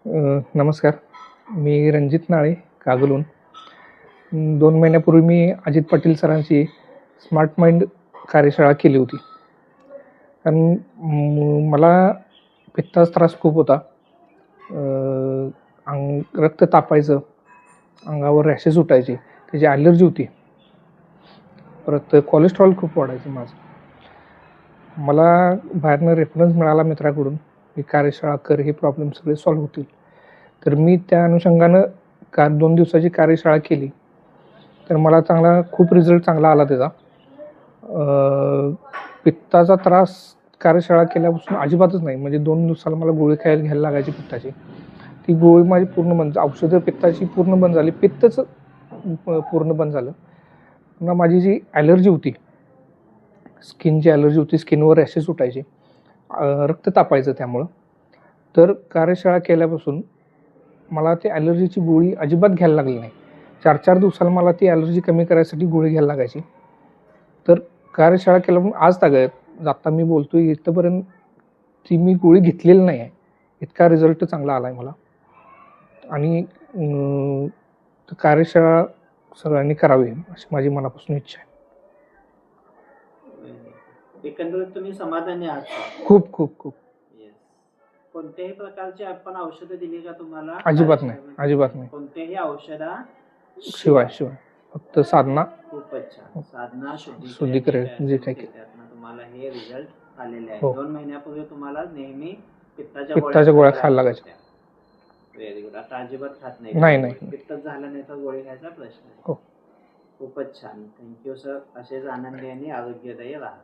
नमस्कार. मी रणजित नाळे, कागलहून. 2 महिन्यापूर्वी मी अजित पाटील सरांची स्मार्ट माइंड कार्यशाळा केली होती. कारण मला पित्ताचा त्रास खूप होता. रक्त तापायचं, अंगावर रॅशेस उठायचे, त्याची ॲलर्जी होती. परत कोलेस्ट्रॉल खूप वाढायचं माझं. मला बाहेरनं रेफरन्स मिळाला मित्राकडून, ही कार्यशाळा कर, हे प्रॉब्लेम सगळे सॉल्व्ह होतील. तर मी त्या अनुषंगानं 2 दिवसाची कार्यशाळा केली. तर मला खूप रिझल्ट चांगला आला त्याचा. पित्ताचा त्रास कार्यशाळा केल्यापासून अजिबातच नाही. म्हणजे 2 दिवसाला मला गोळी घ्यायला लागायची पित्ताची. ती गोळी माझी पूर्ण बंद, औषधं पित्ताची पूर्ण बंद झाली. पित्तच पूर्ण बंद झालं. पुन्हा माझी जी ॲलर्जी होती, स्किनची ॲलर्जी होती, स्किनवर रॅशेस उठायचे, रक्त तापायचं त्यामुळं. तर कार्यशाळा केल्यापासून मला ती ॲलर्जीची गोळी अजिबात घ्यायला लागली नाही. 4-4 दिवसाला मला ती ॲलर्जी कमी करायसाठी गोळी घ्यायला लागायची. तर कार्यशाळा केल्यापासून आज तागत आता मी बोलतोय इथपर्यंत ती मी गोळी घेतलेली नाही आहे. इतका रिझल्ट चांगला आला आहे मला. आणि कार्यशाळा सगळ्यांनी करावी अशी माझी मनापासून इच्छा आहे. एकंदरीत तुम्ही समाधानी आहात? खूप खूप खूप. कोणत्याही प्रकारची आपण औषधं दिली का तुम्हाला? अजिबात नाही, अजिबात नाही. कोणत्याही औषधा शिवाय फक्त साधना. खूपच छान. साधना शुद्धीकरण जे काही तुम्हाला हे रिझल्ट आलेले आहे. 2 महिन्यापूर्वी तुम्हाला नेहमी पित्ताच्या गोळ्या खायला लागायच्या. Very good. आता अजिबात खात नाही. पित्त झालं नाही तर गोळी खायचा प्रश्न. हो. खूपच छान. Thank you sir. असेच आनंदी आणि आरोग्यदायी राहा.